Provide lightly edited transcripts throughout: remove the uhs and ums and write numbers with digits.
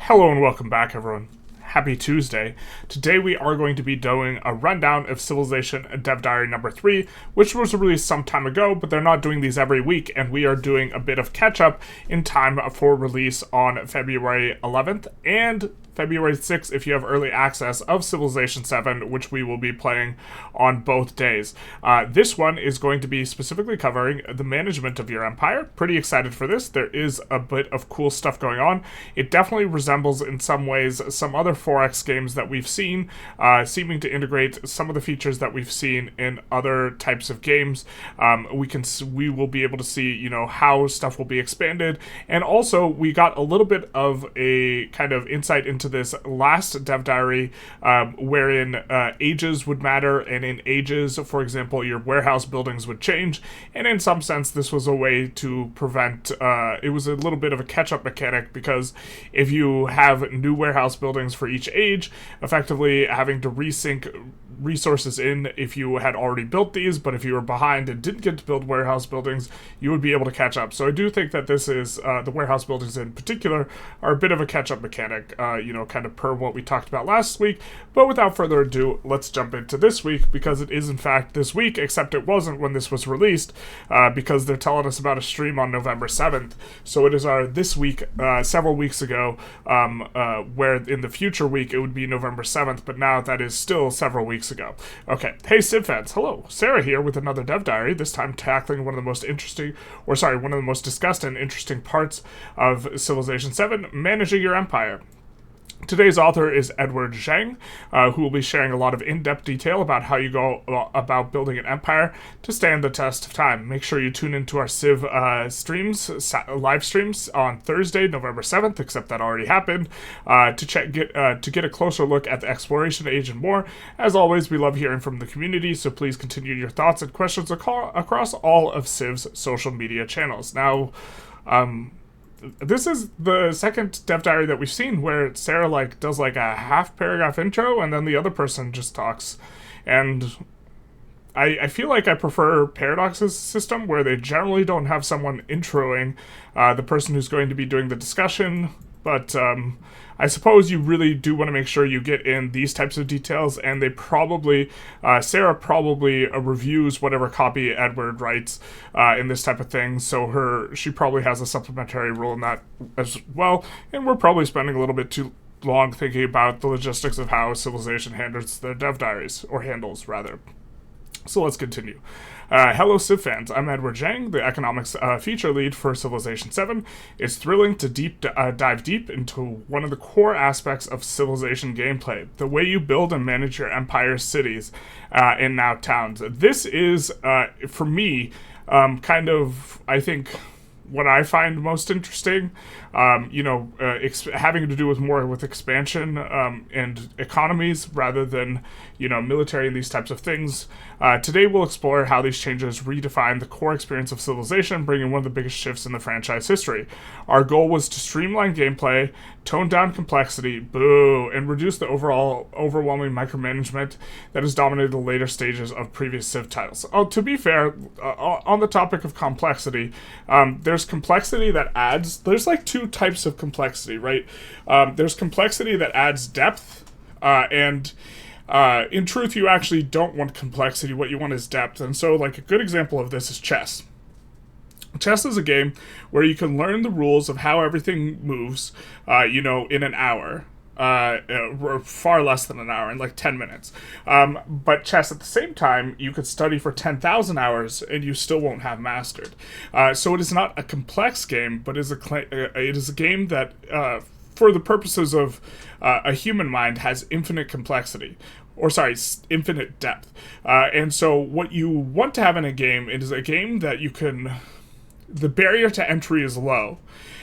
Hello and welcome back, everyone. Happy Tuesday. Today we are going to be doing a rundown of Civilization Dev Diary number 3, which was released some time ago, but they're not doing these every week, and we are doing a bit of catch-up in time for release on February 11th and February 6th if you have early access of Civilization 7, which we will be playing on both days. This one is going to be specifically covering the management of your empire. Pretty excited for this. There is a bit of cool stuff going on. It definitely resembles in some ways some other 4X games that we've seen, seeming to integrate some of the features that we've seen in other types of games. We will be able to see, how stuff will be expanded, and also we got a little bit of a kind of insight into this last Dev Diary, wherein ages would matter, and in ages, for example, your warehouse buildings would change, and in some sense this was a way to prevent, it was a little bit of a catch-up mechanic, because if you have new warehouse buildings for each age, effectively having to resync resources in if you had already built these, but if you were behind and didn't get to build warehouse buildings, you would be able to catch up. So I do think that this is, the warehouse buildings in particular, are a bit of a catch-up mechanic, kind of per what we talked about last week. But without further ado, let's jump into this week, because it is in fact this week, except it wasn't when this was released, because they're telling us about a stream on November 7th. So it is our this week, several weeks ago, where in the future week it would be November 7th, but now that is still several weeks ago. Okay, hey Civ fans, hello. Sarah here with another Dev Diary, this time tackling one of the most discussed and interesting parts of Civilization 7, managing your empire. Today's author is Edward Zhang, who will be sharing a lot of in-depth detail about how you go about building an empire to stand the test of time. Make sure you tune into our Civ live streams on Thursday, November 7th, except that already happened, to get a closer look at the exploration age and more. As always, we love hearing from the community, so please continue your thoughts and questions across all of Civ's social media channels. Now, this is the second Dev Diary that we've seen where Sarah does a half paragraph intro and then the other person just talks. And I feel like I prefer Paradox's system, where they generally don't have someone introing the person who's going to be doing the discussion. But I suppose you really do want to make sure you get in these types of details, and they probably, Sarah probably reviews whatever copy Edward writes in this type of thing, so she probably has a supplementary role in that as well, and we're probably spending a little bit too long thinking about the logistics of how Civilization handles their Dev Diaries, or handles, rather. So let's continue. Hello Civ fans, I'm Edward Zhang, the economics feature lead for Civilization 7. It's thrilling to dive deep into one of the core aspects of Civilization gameplay, the way you build and manage your empire's cities and now towns. This is, for me, kind of, I think, what I find most interesting, having to do more with expansion and economies rather than, military and these types of things. Today we'll explore how these changes redefine the core experience of Civilization, bringing one of the biggest shifts in the franchise history. Our goal was to streamline gameplay, tone down complexity, and reduce the overwhelming micromanagement that has dominated the later stages of previous Civ titles. To be fair, on the topic of complexity, there's complexity that adds, there's two types of complexity, right? There's complexity that adds depth, and in truth, you actually don't want complexity. What you want is depth. And so, a good example of this is chess. Chess is a game where you can learn the rules of how everything moves, in an hour. Or far less than an hour, in 10 minutes. But chess at the same time, you could study for 10,000 hours and you still won't have mastered. So it is not a complex game, but it is a game that, for the purposes of a human mind, has infinite complexity. Infinite depth. And so what you want to have in a game is a game that the barrier to entry is low.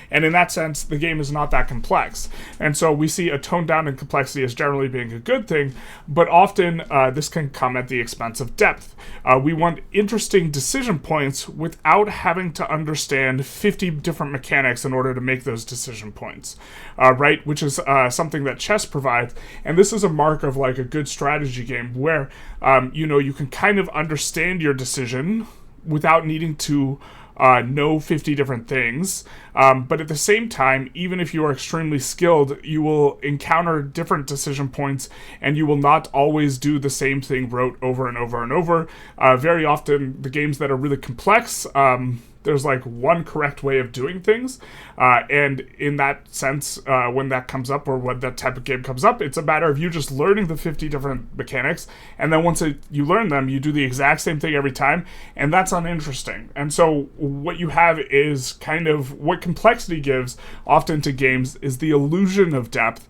And in that sense, the game is not that complex. And so we see a tone down in complexity as generally being a good thing, but often this can come at the expense of depth. We want interesting decision points without having to understand 50 different mechanics in order to make those decision points, right? Which is something that chess provides. And this is a mark of a good strategy game where, you can kind of understand your decision without needing to know 50 different things. But at the same time, even if you are extremely skilled, you will encounter different decision points, and you will not always do the same thing rote over and over and over. Very often, the games that are really complex, there's like one correct way of doing things, and in that sense, when that comes up, or when that type of game comes up, it's a matter of you just learning the 50 different mechanics, and then once you learn them, you do the exact same thing every time, and that's uninteresting. And so what you have is kind of what complexity gives often to games is the illusion of depth,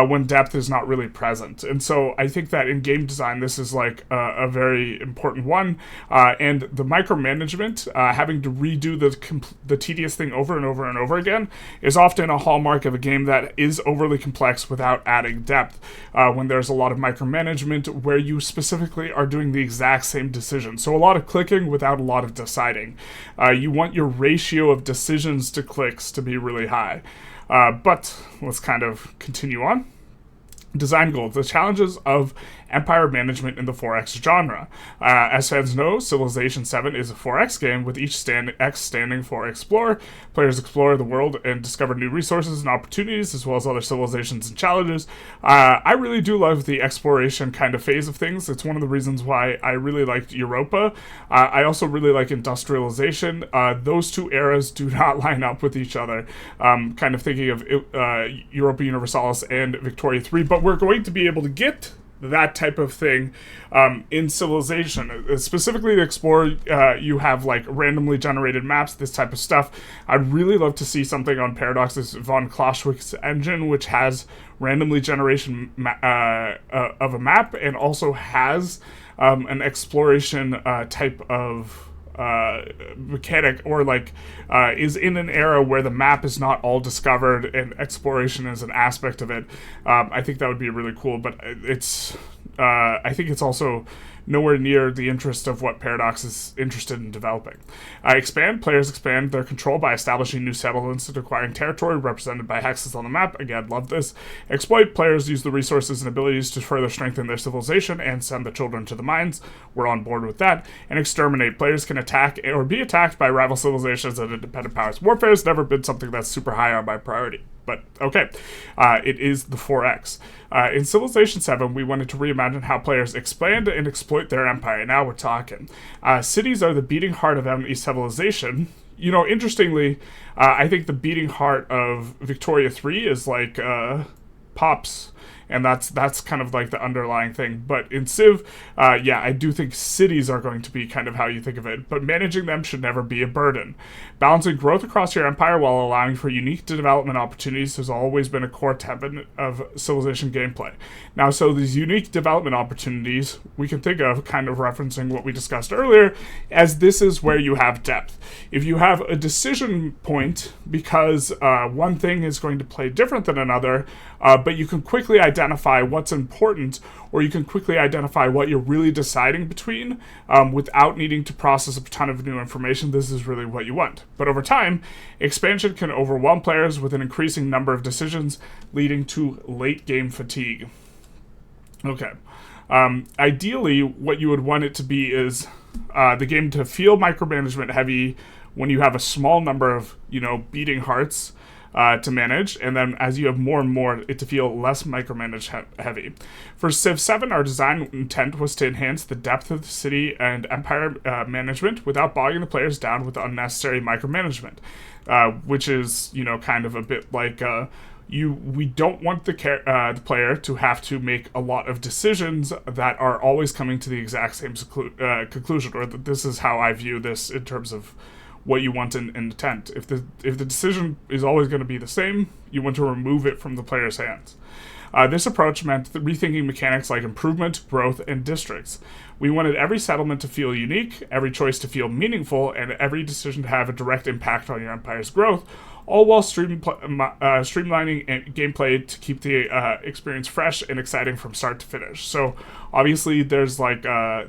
when depth is not really present. And so I think that in game design, this is like a very important one, and the micromanagement, having to redo the tedious thing over and over and over again, is often a hallmark of a game that is overly complex without adding depth. When there's a lot of micromanagement where you specifically are doing the exact same decision. So a lot of clicking without a lot of deciding. You want your ratio of decisions to clicks to be really high. But let's kind of continue on. Design goals. The challenges of empire management in the 4X genre. As fans know, Civilization 7 is a 4X game, with each X standing for explore. Players explore the world and discover new resources and opportunities, as well as other civilizations and challenges. I really do love the exploration kind of phase of things. It's one of the reasons why I really liked Europa. I also really like industrialization. Those two eras do not line up with each other. Kind of thinking of Europa Universalis and Victoria 3, but we're going to be able to get that type of thing in Civilization. Specifically to explore, you have like randomly generated maps, this type of stuff. I'd really love to see something on Paradox's von Clausewitz engine, which has randomly generation of a map, and also has an exploration type of mechanic, or like is in an era where the map is not all discovered and exploration is an aspect of it. I think that would be really cool, but it's I think it's also nowhere near the interest of what Paradox is interested in developing. Expand. Players expand their control by establishing new settlements and acquiring territory represented by hexes on the map. Again, love this. Exploit. Players use the resources and abilities to further strengthen their civilization and send the children to the mines. We're on board with that. And exterminate. Players can attack or be attacked by rival civilizations and independent powers. Warfare has never been something that's super high on my priority, but okay. It is the 4X. In Civilization 7, we wanted to reimagine how players expand and exploit their empire. Now we're talking. Cities are the beating heart of ME civilization. You know, interestingly, I think the beating heart of Victoria 3 is like Pops, and that's kind of like the underlying thing. But in Civ, yeah, I do think cities are going to be kind of how you think of it, but managing them should never be a burden. Balancing growth across your empire while allowing for unique development opportunities has always been a core tenet of Civilization gameplay. Now, so these unique development opportunities, we can think of, kind of referencing what we discussed earlier, as this is where you have depth. If you have a decision point, because one thing is going to play different than another, but you can quickly identify what's important, or you can quickly identify what you're really deciding between without needing to process a ton of new information, this is really what you want. But over time, expansion can overwhelm players with an increasing number of decisions, leading to late game fatigue. Okay. Ideally, what you would want it to be is the game to feel micromanagement heavy when you have a small number of, beating hearts to manage, and then as you have more and more, it to feel less micromanage heavy. For Civ 7, our design intent was to enhance the depth of the city and empire management without bogging the players down with unnecessary micromanagement, which is, kind of a bit like we don't want the player to have to make a lot of decisions that are always coming to the exact same conclusion, or this is how I view this in terms of what you want in intent. If the decision is always going to be the same, you want to remove it from the player's hands. This approach meant rethinking mechanics like improvement, growth, and districts. We wanted every settlement to feel unique, every choice to feel meaningful, and every decision to have a direct impact on your empire's growth, all while streamlining gameplay to keep the experience fresh and exciting from start to finish. So obviously there's like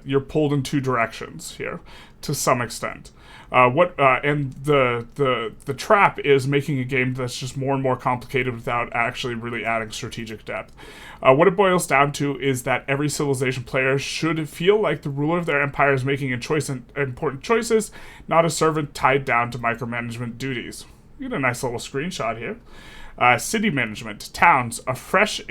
you're pulled in two directions here to some extent. And the trap is making a game that's just more and more complicated without actually really adding strategic depth. What it boils down to is that every Civilization player should feel like the ruler of their empire is making important choices, not a servant tied down to micromanagement duties. You get a nice little screenshot here. City management, towns, a fresh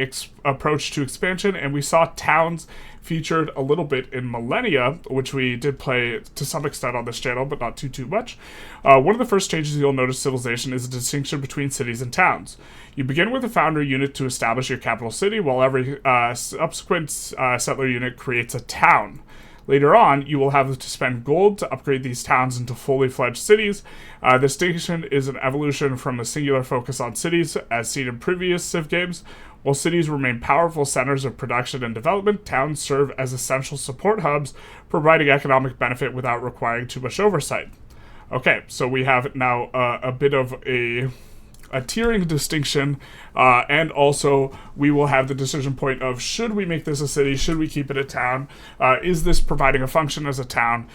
approach to expansion, and we saw towns featured a little bit in Millennia, which we did play to some extent on this channel, but not too much. One of the first changes you'll notice Civilization is a distinction between cities and towns. You begin with a founder unit to establish your capital city, while every subsequent settler unit creates a town. Later on, you will have to spend gold to upgrade these towns into fully fledged cities. This distinction is an evolution from a singular focus on cities, as seen in previous Civ games. While cities remain powerful centers of production and development, towns serve as essential support hubs, providing economic benefit without requiring too much oversight. Okay, so we have now a bit of a tiering distinction, and also we will have the decision point of should we make this a city, should we keep it a town, is this providing a function as a town,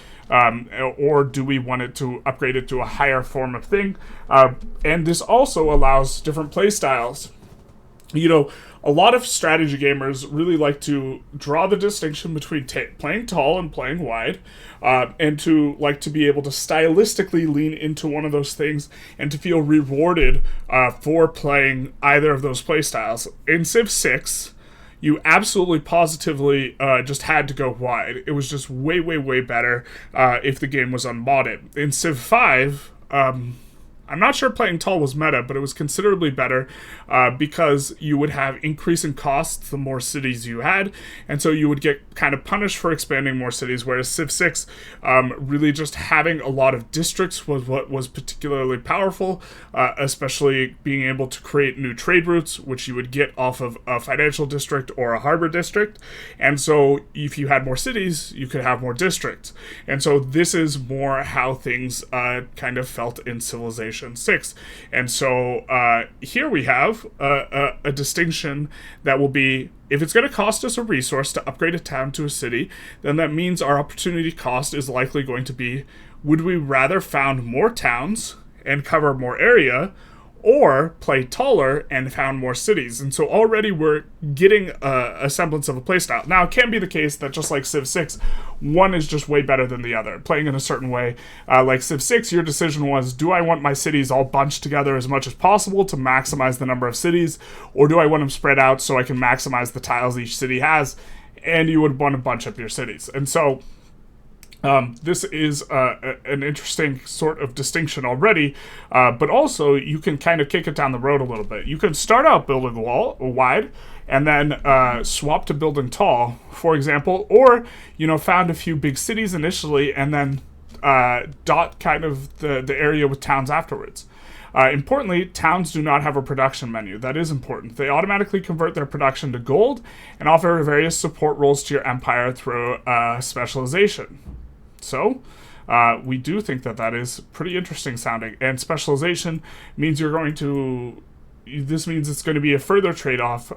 or do we want it to upgrade it to a higher form of thing. And this also allows different play styles. You know, a lot of strategy gamers really like to draw the distinction between playing tall and playing wide, and to like to be able to stylistically lean into one of those things and to feel rewarded for playing either of those play styles. In Civ 6, you absolutely positively just had to go wide. It was just way better if the game was unmodded. In Civ 5, I'm not sure playing tall was meta, but it was considerably better because you would have increasing costs the more cities you had, and so you would get kind of punished for expanding more cities, whereas Civ 6, really just having a lot of districts was what was particularly powerful, especially being able to create new trade routes, which you would get off of a financial district or a harbor district, and so if you had more cities, you could have more districts, and so this is more how things kind of felt in Civilization 6. And so here we have a distinction that will be, if it's going to cost us a resource to upgrade a town to a city, then that means our opportunity cost is likely going to be, would we rather found more towns and cover more area, or play taller and found more cities? And so already we're getting a semblance of a playstyle. Now, it can be the case that just like Civ 6, one is just way better than the other, playing in a certain way. Like Civ 6, your decision was, do I want my cities all bunched together as much as possible to maximize the number of cities, or do I want them spread out so I can maximize the tiles each city has? And you would want to bunch up your cities. And so this is an interesting sort of distinction already, but also you can kind of kick it down the road a little bit. You can start out building wide and then swap to building tall, for example, or, you know, found a few big cities initially and then dot kind of the area with towns afterwards. Importantly, towns do not have a production menu. That is important. They automatically convert their production to gold and offer various support roles to your empire through specialization. So, we do think that is pretty interesting sounding, and specialization means this means it's going to be a further trade-off,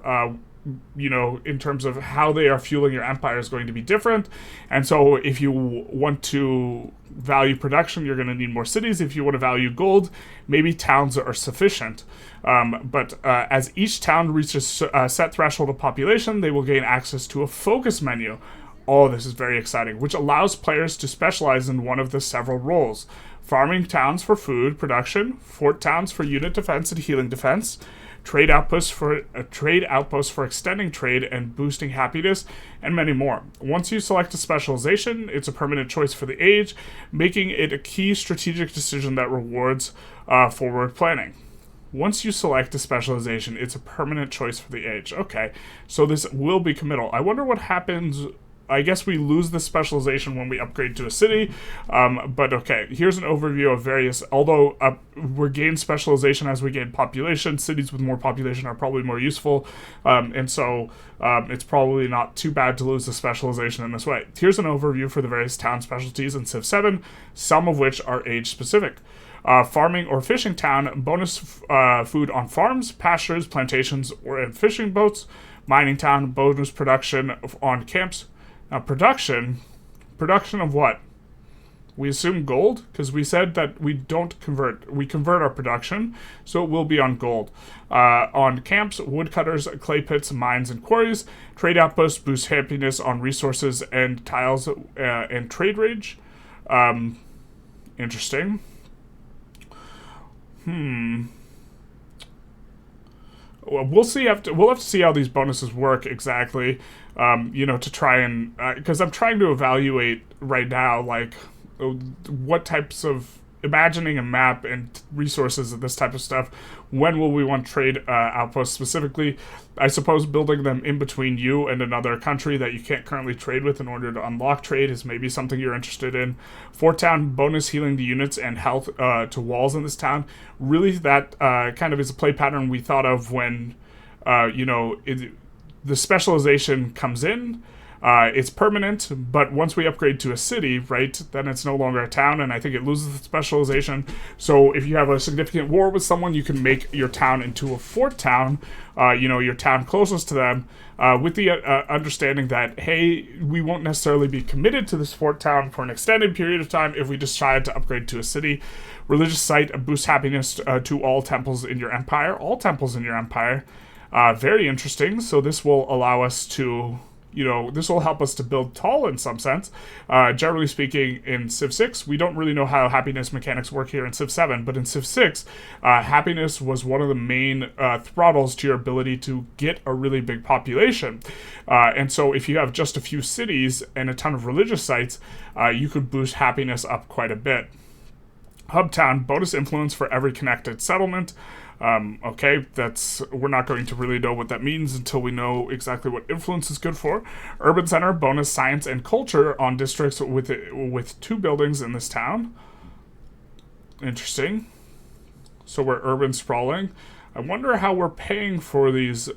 you know, in terms of how they are fueling your empire is going to be different, and so if you want to value production, you're going to need more cities. If you want to value gold, maybe towns are sufficient, but as each town reaches a set threshold of population, they will gain access to a focus menu. Oh, this is very exciting, which allows players to specialize in one of the several roles. Farming towns for food production, fort towns for unit defense and healing defense, trade outposts for extending trade and boosting happiness, and many more. Once you select a specialization, it's a permanent choice for the age, making it a key strategic decision that rewards forward planning. Once you select a specialization, it's a permanent choice for the age. Okay, so this will be committal. I wonder what happens. I guess we lose the specialization when we upgrade to a city, but okay, here's an overview of various, although we gain specialization as we gain population. Cities with more population are probably more useful, and so it's probably not too bad to lose the specialization in this way. Here's an overview for the various town specialties in Civ 7, some of which are age-specific. Farming or fishing town, bonus food on farms, pastures, plantations, or in fishing boats. Mining town, bonus production on camps. Now, production of what? We assume gold, because we said that we don't convert. We convert our production, so it will be on gold. On camps, woodcutters, clay pits, mines, and quarries. Trade outposts boost happiness on resources and tiles and trade rage. Interesting. Well, we'll have to see how these bonuses work exactly. To try and because I'm trying to evaluate right now, like what types of imagining a map and resources and this type of stuff. When will we want trade outposts specifically? I suppose building them in between you and another country that you can't currently trade with in order to unlock trade is maybe something you're interested in. Fort town, bonus healing to units and health to walls in this town. Really, that kind of is a play pattern we thought of when, the specialization comes in. It's permanent, but once we upgrade to a city, right, then it's no longer a town, and I think it loses the specialization. So if you have a significant war with someone, you can make your town into a fort town, your town closest to them, with the understanding that, hey, we won't necessarily be committed to this fort town for an extended period of time if we decide to upgrade to a city. Religious site boosts happiness to all temples in your empire. All temples in your empire. Very interesting. So this will allow us to... this will help us to build tall in some sense. Generally speaking, in Civ 6, we don't really know how happiness mechanics work here in Civ 7, but in Civ 6, happiness was one of the main throttles to your ability to get a really big population. And so if you have just a few cities and a ton of religious sites, you could boost happiness up quite a bit. Hubtown, bonus influence for every connected settlement. We're not going to really know what that means until we know exactly what influence is good for. Urban center, bonus science and culture on districts with 2 buildings in this town. Interesting. So we're urban sprawling. I wonder how we're paying for these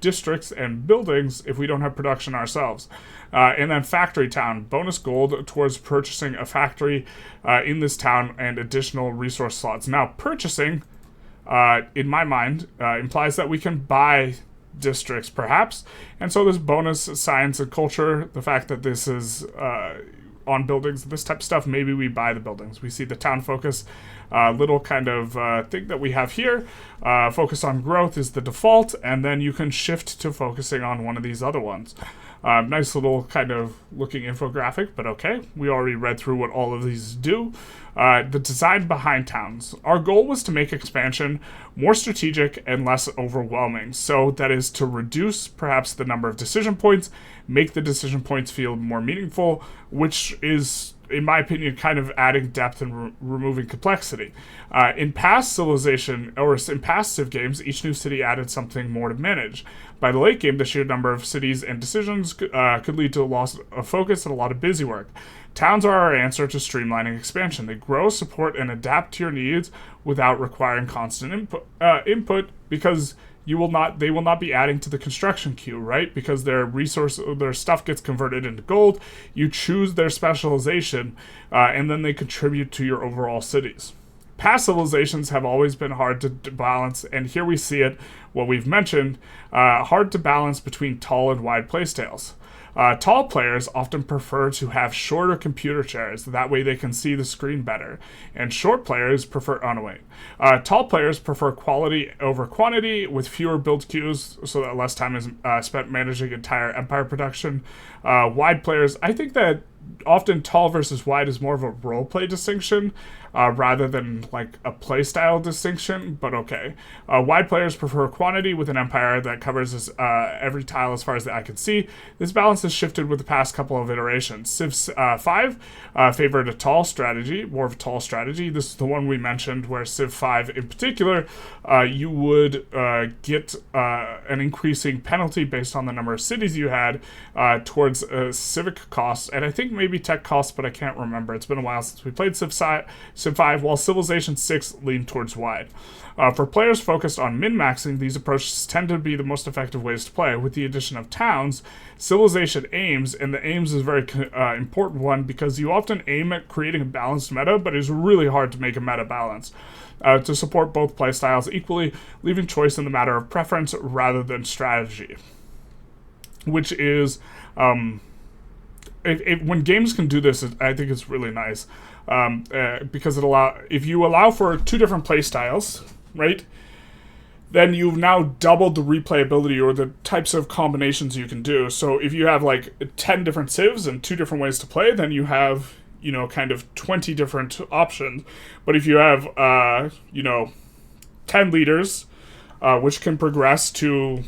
districts and buildings if we don't have production ourselves. And then factory town, bonus gold towards purchasing a factory in this town and additional resource slots. Now, purchasing... in my mind, implies that we can buy districts, perhaps. And so this bonus science and culture, the fact that this is on buildings, this type of stuff, maybe we buy the buildings. We see the town focus little kind of thing that we have here. Focus on growth is the default, and then you can shift to focusing on one of these other ones. Nice little kind of looking infographic, but okay. We already read through what all of these do. The design behind towns. Our goal was to make expansion more strategic and less overwhelming. So that is to reduce perhaps the number of decision points, make the decision points feel more meaningful, which is, in my opinion, kind of adding depth and removing complexity. In past Civilization, or in past Civ games, each new city added something more to manage. By the late game, the sheer number of cities and decisions could lead to a loss of focus and a lot of busy work. Towns are our answer to streamlining expansion. They grow, support, and adapt to your needs without requiring constant input because they will not be adding to the construction queue, right? Because their stuff gets converted into gold. You choose their specialization, and then they contribute to your overall cities. Past civilizations have always been hard to balance, and here we see it, what we've mentioned, hard to balance between tall and wide playstyles. Tall players often prefer to have shorter computer chairs, that way they can see the screen better. And short players prefer, tall players prefer quality over quantity with fewer build queues so that less time is spent managing entire empire production. Wide players, I think that often tall versus wide is more of a roleplay distinction rather than like a playstyle distinction, but okay. Wide players prefer quantity with an empire that covers every tile as far as the eye can see. This balance has shifted with the past couple of iterations. Civ 5 favored a tall strategy, more of a tall strategy. This is the one we mentioned where Civ 5 in particular, you would get an increasing penalty based on the number of cities you had towards civic costs, and I think maybe tech costs, but I can't remember. It's been a while since we played Civ 5, while Civilization 6 leaned towards wide. For players focused on min-maxing, these approaches tend to be the most effective ways to play. With the addition of towns, Civilization aims, and the aims is a very important one because you often aim at creating a balanced meta, but it's really hard to make a meta balance. To support both playstyles equally, leaving choice in the matter of preference rather than strategy. Which is, when games can do this, I think it's really nice. Because if you allow for two different playstyles, right, then you've now doubled the replayability or the types of combinations you can do. So if you have like 10 different civs and 2 different ways to play, then you have, kind of 20 different options. But if you have, 10 leaders, which can progress to,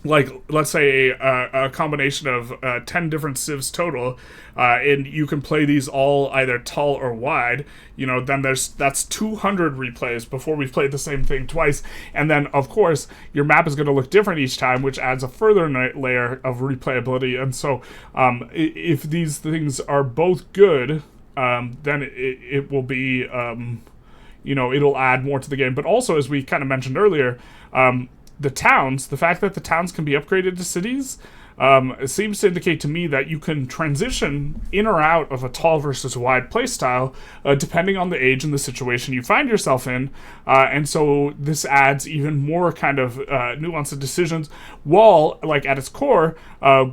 like, let's say a combination of 10 different civs total, and you can play these all either tall or wide, then that's 200 replays before we've played the same thing twice. And then, of course, your map is going to look different each time, which adds a further layer of replayability. And so if these things are both good, then it will be, it'll add more to the game. But also, as we kind of mentioned earlier, the fact that the towns can be upgraded to cities, seems to indicate to me that you can transition in or out of a tall versus wide playstyle, depending on the age and the situation you find yourself in. And so this adds even more kind of nuanced decisions, while, like, at its core,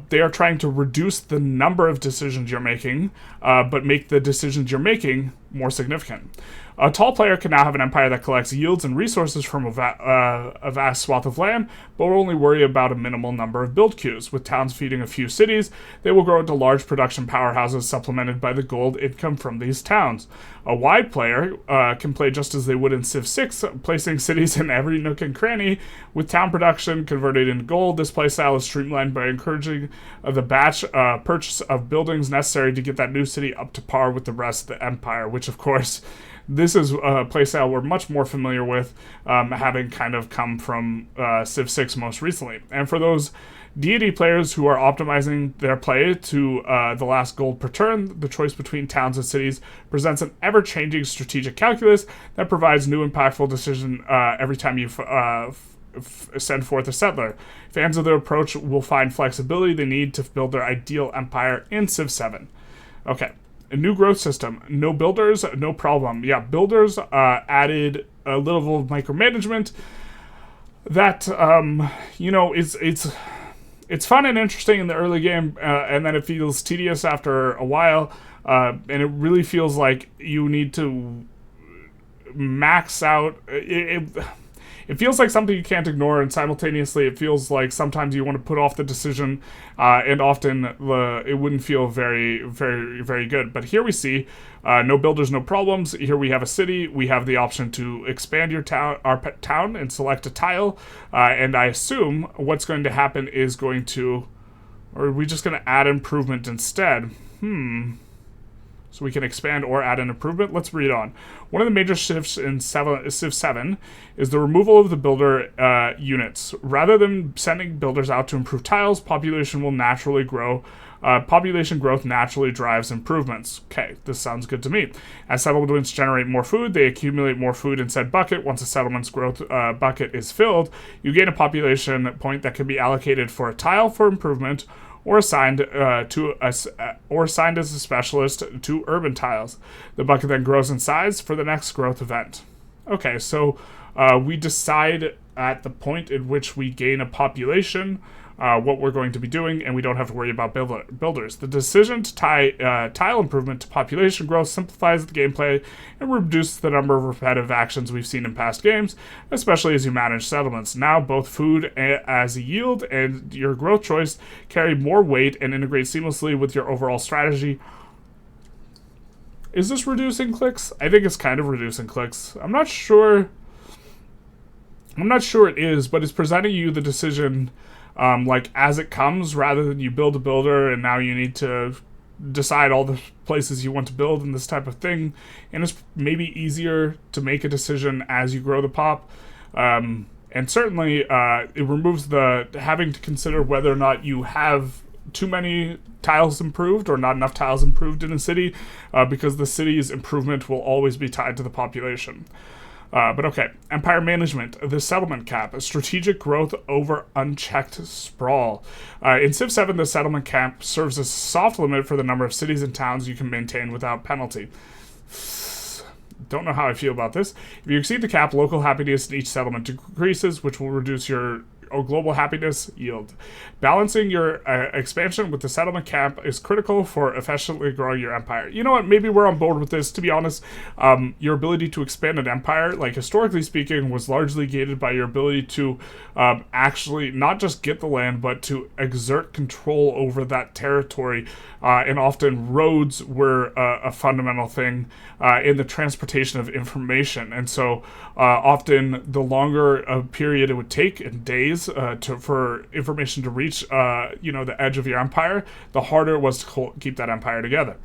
they are trying to reduce the number of decisions you're making, but make the decisions you're making more significant. A tall player can now have an empire that collects yields and resources from a vast swath of land, but will only worry about a minimal number of build queues. With towns feeding a few cities, they will grow into large production powerhouses supplemented by the gold income from these towns. A wide player can play just as they would in Civ 6, placing cities in every nook and cranny. With town production converted into gold, this playstyle is streamlined by encouraging the batch purchase of buildings necessary to get that new city up to par with the rest of the empire, which, of course, this is a playstyle we're much more familiar with, having kind of come from Civ 6 most recently. And for those deity players who are optimizing their play to the last gold per turn, the choice between towns and cities presents an ever-changing strategic calculus that provides new impactful decision every time you send forth a settler. Fans of the approach will find flexibility they need to build their ideal empire in Civ 7. Okay. A new growth system. No builders, no problem. Yeah, builders added a level of micromanagement that, it's fun and interesting in the early game, and then it feels tedious after a while, and it really feels like you need to max out. It feels like something you can't ignore, and simultaneously it feels like sometimes you want to put off the decision, and often it wouldn't feel very, very, very good. But here we see no builders, no problems. Here we have a city. We have the option to expand our town, and select a tile. And I assume what's going to happen is or are we just going to add improvement instead? So we can expand or add an improvement. Let's read on. One of the major shifts in Civ 7 is the removal of the builder units. Rather than sending builders out to improve tiles, population will naturally grow. Population growth naturally drives improvements. Okay, this sounds good to me. As settlements generate more food, they accumulate more food in said bucket. Once a settlement's growth bucket is filled, you gain a population point that can be allocated for a tile for improvement, or assigned as a specialist to urban tiles. The bucket then grows in size for the next growth event. Okay, so we decide at the point at which we gain a population what we're going to be doing, and we don't have to worry about builders. The decision to tie tile improvement to population growth simplifies the gameplay and reduces the number of repetitive actions we've seen in past games, especially as you manage settlements. Now, both food as a yield and your growth choice carry more weight and integrate seamlessly with your overall strategy. Is this reducing clicks? I think it's kind of reducing clicks. I'm not sure it is, but it's presenting you the decision as it comes, rather than you build a builder and now you need to decide all the places you want to build and this type of thing. And it's maybe easier to make a decision as you grow the pop. And certainly it removes the having to consider whether or not you have too many tiles improved or not enough tiles improved in a city, because the city's improvement will always be tied to the population. But okay, empire management, the settlement cap, strategic growth over unchecked sprawl. In Civ 7, the settlement cap serves as a soft limit for the number of cities and towns you can maintain without penalty. Don't know how I feel about this. If you exceed the cap, local happiness in each settlement decreases, which will reduce your global happiness yield. Balancing your expansion with the settlement cap is critical for efficiently growing your empire. You know what? Maybe we're on board with this. To be honest, your ability to expand an empire, like historically speaking, was largely gated by your ability to actually not just get the land, but to exert control over that territory. And often roads were a fundamental thing in the transportation of information. And so often the longer a period it would take in days for information to reach the edge of your empire, the harder it was to keep that empire together.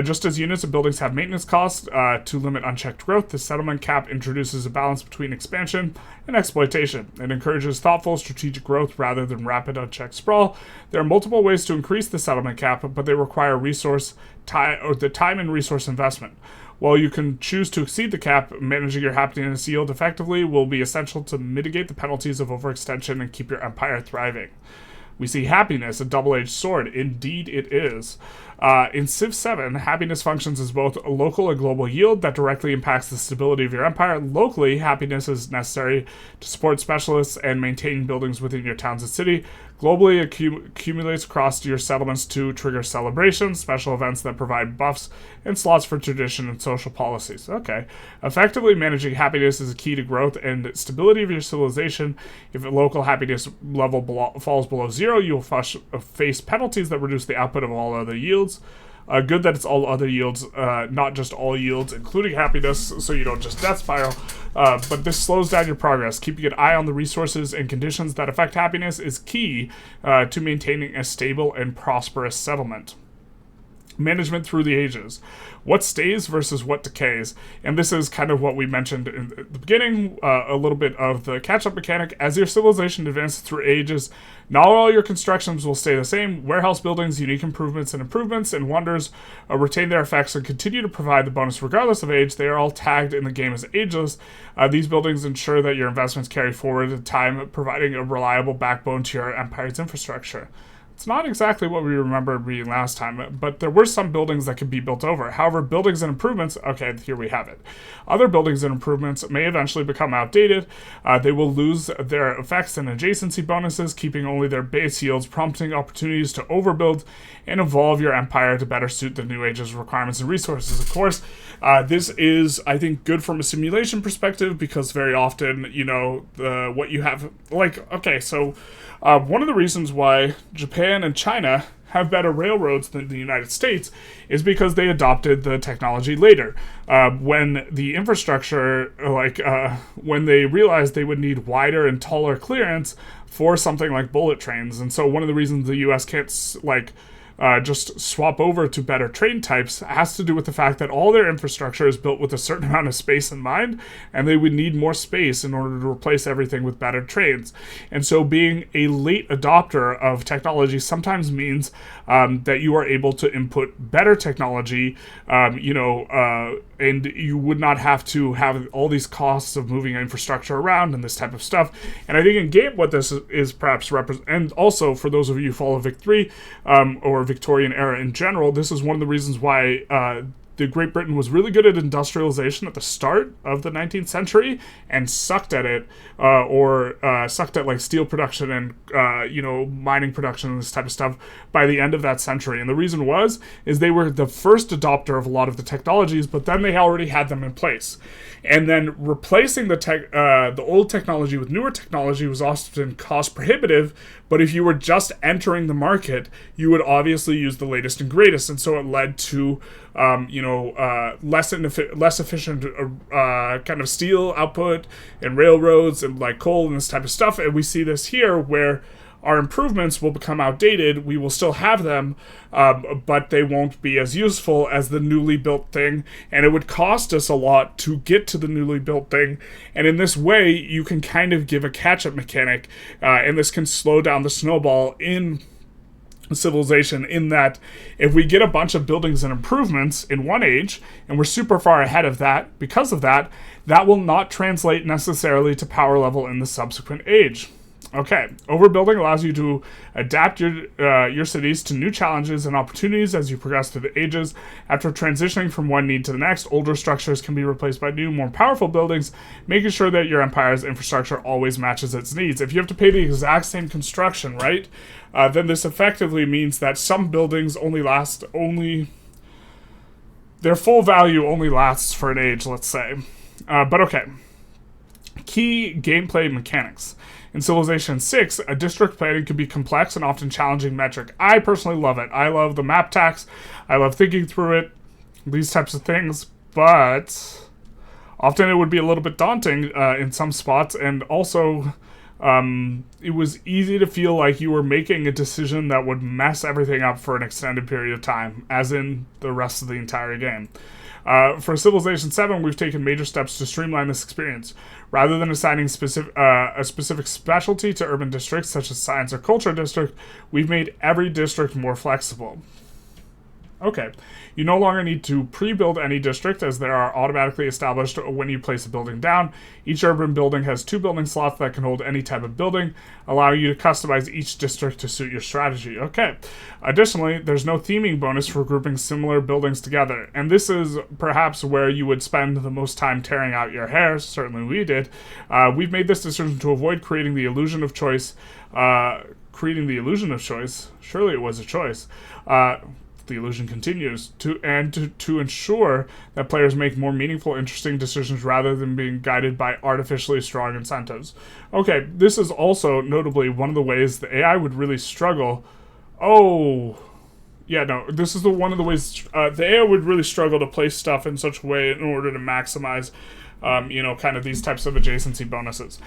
Just as units and buildings have maintenance costs to limit unchecked growth, the settlement cap introduces a balance between expansion and exploitation. It encourages thoughtful strategic growth rather than rapid unchecked sprawl. There are multiple ways to increase the settlement cap, but they require the time and resource investment. While you can choose to exceed the cap, managing your happiness yield effectively will be essential to mitigate the penalties of overextension and keep your empire thriving. We see happiness, a double-edged sword. Indeed it is. In Civ 7, happiness functions as both a local and global yield that directly impacts the stability of your empire. Locally, happiness is necessary to support specialists and maintain buildings within your towns and city. Globally, it accumulates across your settlements to trigger celebrations, special events that provide buffs, and slots for tradition and social policies. Okay. Effectively managing happiness is a key to growth and stability of your civilization. If a local happiness level falls below 0, you will face penalties that reduce the output of all other yields. Good that it's all other yields, not just all yields, including happiness, so you don't just death spiral. But this slows down your progress. Keeping an eye on the resources and conditions that affect happiness is key to maintaining a stable and prosperous settlement. Management through the ages. What stays versus what decays. And this is kind of what we mentioned in the beginning, a little bit of the catch-up mechanic. As your civilization advances through ages, not all your constructions will stay the same. Warehouse buildings, unique improvements, and wonders retain their effects and continue to provide the bonus regardless of age. They are all tagged in the game as ageless. These buildings ensure that your investments carry forward in time, providing a reliable backbone to your empire's infrastructure. It's not exactly what we remember reading last time, but there were some buildings that could be built over. However, buildings and improvements, okay, here we have it. Other buildings and improvements may eventually become outdated. They will lose their effects and adjacency bonuses, keeping only their base yields, prompting opportunities to overbuild and evolve your empire to better suit the new age's requirements and resources. Of course, this is, I think, good from a simulation perspective because very often, what you have, one of the reasons why Japan and China have better railroads than the United States is because they adopted the technology later. When the infrastructure, when they realized they would need wider and taller clearance for something like bullet trains. And so one of the reasons the U.S. can't, just swap over to better train types has to do with the fact that all their infrastructure is built with a certain amount of space in mind, and they would need more space in order to replace everything with better trains. And so being a late adopter of technology sometimes means that you are able to input better technology, and you would not have to have all these costs of moving infrastructure around and this type of stuff. And I think in game what this is perhaps and also for those of you who follow Vic 3 or Victorian era in general, this is one of the reasons why the Great Britain was really good at industrialization at the start of the 19th century and sucked at it, sucked at steel production and mining production and this type of stuff by the end of that century. And the reason is they were the first adopter of a lot of the technologies, but then they already had them in place. And then replacing the old technology with newer technology was often cost prohibitive, but if you were just entering the market, you would obviously use the latest and greatest. And so it led to less efficient kind of steel output and railroads and coal and this type of stuff. And we see this here where our improvements will become outdated. We will still have them, but they won't be as useful as the newly built thing, and it would cost us a lot to get to the newly built thing. And in this way, you can kind of give a catch-up mechanic, and this can slow down the snowball in civilization, in that if we get a bunch of buildings and improvements in one age and we're super far ahead of that, because of that, that will not translate necessarily to power level in the subsequent age. Okay, overbuilding allows you to adapt your cities to new challenges and opportunities as you progress through the ages. After transitioning from one need to the next, older structures can be replaced by new, more powerful buildings, making sure that your empire's infrastructure always matches its needs. If you have to pay the exact same construction, right, then this effectively means that some buildings their full value only lasts for an age, let's say. But okay. Key gameplay mechanics. In Civilization 6, a district planning can be complex and often challenging metric. I personally love it. I love the map tax. I love thinking through it, these types of things, but often it would be a little bit daunting in some spots, and also it was easy to feel like you were making a decision that would mess everything up for an extended period of time, as in the rest of the entire game. For Civilization 7, we've taken major steps to streamline this experience. Rather than assigning a specific specialty to urban districts, such as science or culture district, we've made every district more flexible. Okay, you no longer need to pre-build any district, as they are automatically established when you place a building down. Each urban building has 2 building slots that can hold any type of building, allowing you to customize each district to suit your strategy. Okay, additionally, there's no theming bonus for grouping similar buildings together, and this is perhaps where you would spend the most time tearing out your hair. Certainly we did. We've made this decision to avoid creating the illusion of choice. Surely it was a choice. The illusion continues to ensure that players make more meaningful, interesting decisions rather than being guided by artificially strong incentives. Okay, this is also notably one of the ways the AI would really struggle. This is one of the ways the AI would really struggle to place stuff in such a way in order to maximize kind of these types of adjacency bonuses.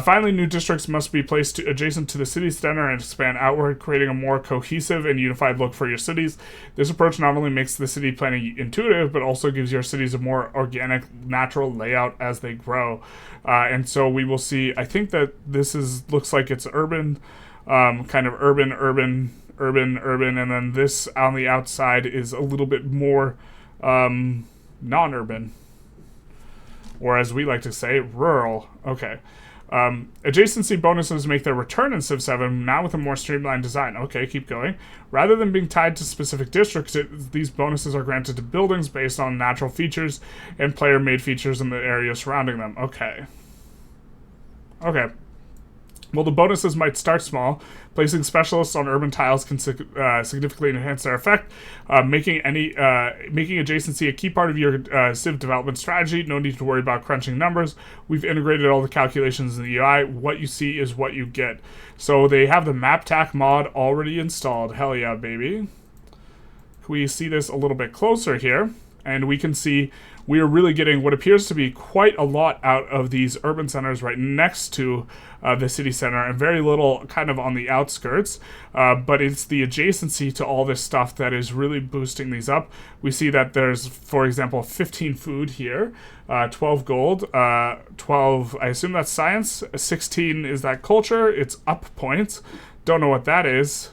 Finally, new districts must be placed adjacent to the city center and expand outward, creating a more cohesive and unified look for your cities. This approach not only makes the city planning intuitive, but also gives your cities a more organic, natural layout as they grow. And so we will see, I think that this looks like it's urban, kind of urban, and then this on the outside is a little bit more non-urban. Or as we like to say, rural. Okay. Adjacency bonuses make their return in Civ 7, now with a more streamlined design. Okay, keep going. Rather than being tied to specific districts, these bonuses are granted to buildings based on natural features and player-made features in the area surrounding them. Okay. Well, the bonuses might start small. Placing specialists on urban tiles can significantly enhance their effect, making adjacency a key part of your Civ development strategy. No need to worry about crunching numbers. We've integrated all the calculations in the UI. What you see is what you get. So they have the map tac mod already installed. Hell yeah, baby. Can we see this a little bit closer here? And we can see we are really getting what appears to be quite a lot out of these urban centers right next to the city center, and very little kind of on the outskirts. But it's the adjacency to all this stuff that is really boosting these up. We see that there's, for example, 15 food here, 12 gold, 12, I assume that's science, 16 is that culture, it's up points. Don't know what that is.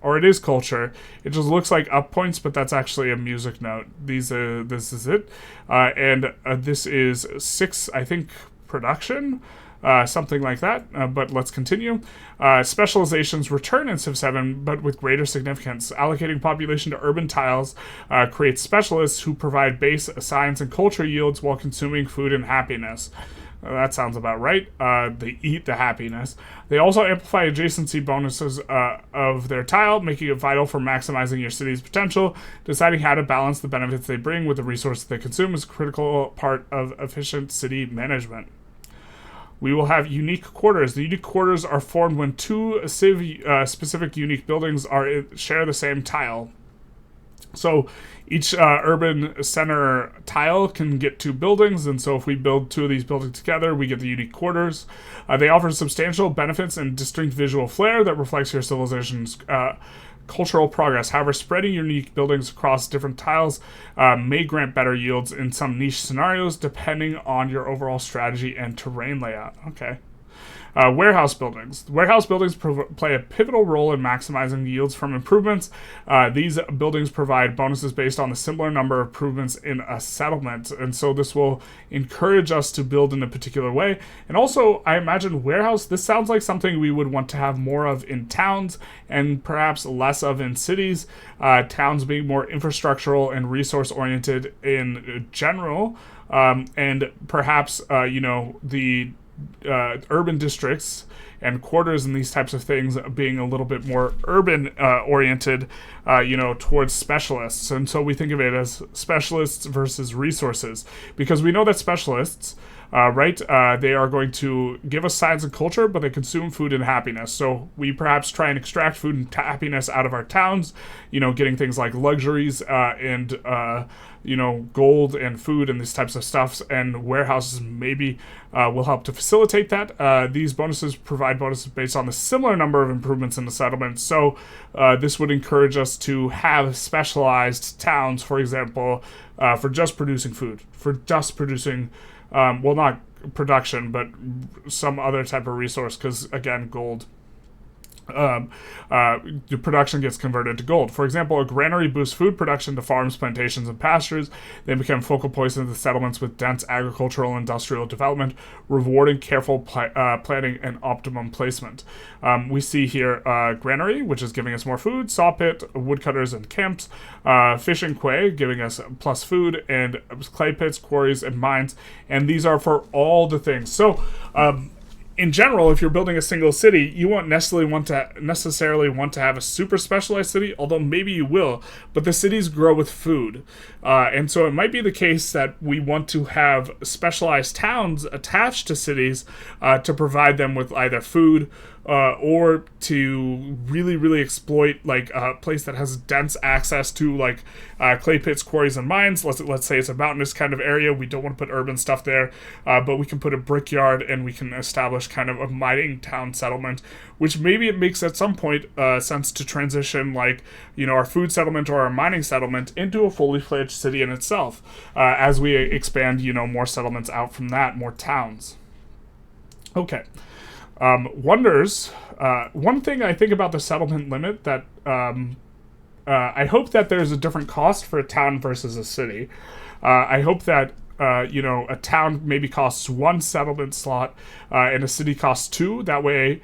Or it is culture. It just looks like up points, but that's actually a music note. This is it. And this is 6, I think, production. Something like that. But let's continue. Specializations return in Civ 7, but with greater significance. Allocating population to urban tiles creates specialists who provide base science and culture yields while consuming food and happiness. That sounds about right. They eat the happiness. They also amplify adjacency bonuses of their tile, making it vital for maximizing your city's potential. Deciding how to balance the benefits they bring with the resources they consume is a critical part of efficient city management. We will have unique quarters. The unique quarters are formed when 2 Civ-specific unique buildings share the same tile. So each urban center tile can get 2 buildings, and so if we build 2 of these buildings together, we get the unique quarters. They offer substantial benefits and distinct visual flair that reflects your civilization's cultural progress. However, spreading your unique buildings across different tiles may grant better yields in some niche scenarios, depending on your overall strategy and terrain layout. Okay. Warehouse buildings. Warehouse buildings play a pivotal role in maximizing yields from improvements. These buildings provide bonuses based on the similar number of improvements in a settlement, and so this will encourage us to build in a particular way. And also, I imagine warehouse, this sounds like something we would want to have more of in towns and perhaps less of in cities. Towns being more infrastructural and resource-oriented in general, and perhaps, the urban districts and quarters and these types of things being a little bit more urban oriented, towards specialists. And so we think of it as specialists versus resources, because we know that specialists, they are going to give us science and culture, but they consume food and happiness. So we perhaps try and extract food and happiness out of our towns, getting things like luxuries and gold and food and these types of stuffs, and warehouses maybe will help to facilitate that. These bonuses provide bonuses based on the similar number of improvements in the settlement. So this would encourage us to have specialized towns, for example, for just producing food, for just producing, not production, but some other type of resource, because again, gold. The production gets converted to gold. For example, a granary boosts food production to farms, plantations, and pastures. They become focal points of the settlements with dense agricultural and industrial development, rewarding careful planning and optimum placement. We see here granary, which is giving us more food, saw pit, woodcutters, and camps, fish and quay, giving us plus food, and clay pits, quarries, and mines. And these are for all the things. So, in general, if you're building a single city, you won't necessarily want to have a super specialized city, although maybe you will, but the cities grow with food. And so it might be the case that we want to have specialized towns attached to cities to provide them with either food or to really, really exploit like a place that has dense access to like clay pits, quarries, and mines. Let's say it's a mountainous kind of area. We don't want to put urban stuff there, but we can put a brickyard and we can establish kind of a mining town settlement, which maybe it makes at some point sense to transition like, our food settlement or our mining settlement into a fully fledged city in itself as we expand, more settlements out from that, more towns. Okay. Wonders. One thing I think about the settlement limit that I hope that there's a different cost for a town versus a city. I hope that a town maybe costs 1 settlement slot and a city costs 2. That way,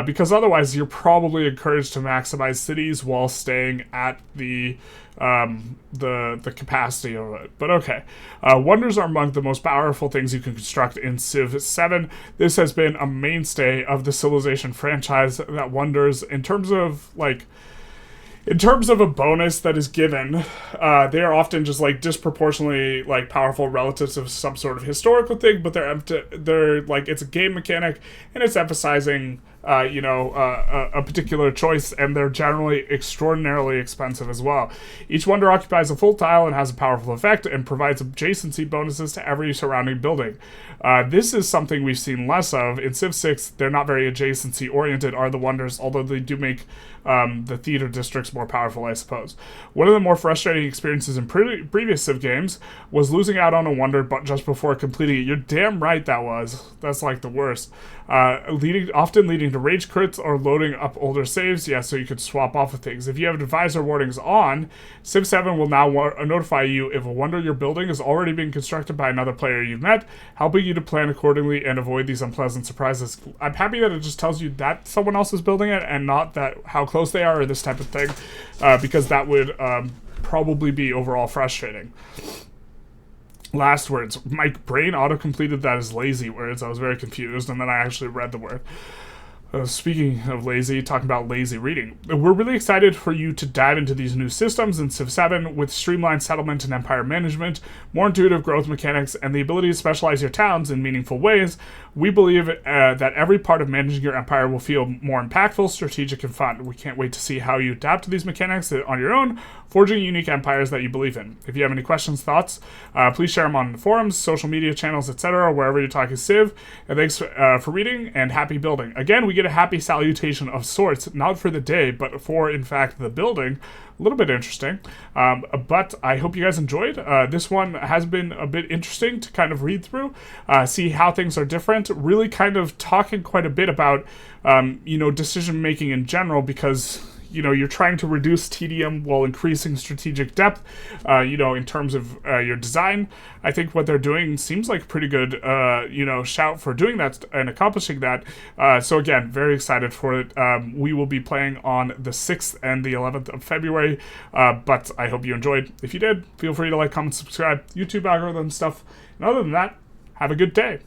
because otherwise you're probably encouraged to maximize cities while staying at the capacity of it. But okay. Wonders are among the most powerful things you can construct in Civ 7. This has been a mainstay of the Civilization franchise, that wonders, in terms of a bonus that is given, they are often just like disproportionately like powerful relative to some sort of historical thing, but they're like, it's a game mechanic and it's emphasizing a particular choice, and they're generally extraordinarily expensive as well. Each wonder occupies a full tile and has a powerful effect and provides adjacency bonuses to every surrounding building. This is something we've seen less of. In Civ 6, they're not very adjacency oriented, are the wonders, although they do make the theater districts more powerful, I suppose. One of the more frustrating experiences in previous Civ games was losing out on a wonder but just before completing it. You're damn right that was. That's like the worst. Often leading to rage crits or loading up older saves, so you could swap off of things. If you have advisor warnings on, Civ 7 will now notify you if a wonder you're building is already being constructed by another player you've met, helping you to plan accordingly and avoid these unpleasant surprises. I'm happy that it just tells you that someone else is building it and not that how close they are or this type of thing, because that would probably be overall frustrating. Last words. My brain auto-completed that as lazy words. I was very confused, and then I actually read the word. Speaking of lazy, talking about lazy reading, we're really excited for you to dive into these new systems in Civ 7 with streamlined settlement and empire management, more intuitive growth mechanics, and the ability to specialize your towns in meaningful ways. We believe that every part of managing your empire will feel more impactful, strategic, and fun. We can't wait to see how you adapt to these mechanics on your own, forging unique empires that you believe in. If you have any questions, thoughts, please share them on the forums, social media channels, etc., wherever you're talking Civ. And thanks for reading, and happy building. Again, we get get a happy salutation of sorts, not for the day, but for, in fact, the building. A little bit interesting, but I hope you guys enjoyed. This one has been a bit interesting to kind of read through, see how things are different, really kind of talking quite a bit about, decision making in general, because you're trying to reduce tedium while increasing strategic depth, in terms of your design. I think what they're doing seems like a pretty good, shout for doing that and accomplishing that. So again, very excited for it. We will be playing on the 6th and the 11th of February, but I hope you enjoyed. If you did, feel free to like, comment, subscribe, YouTube algorithm stuff. And other than that, have a good day.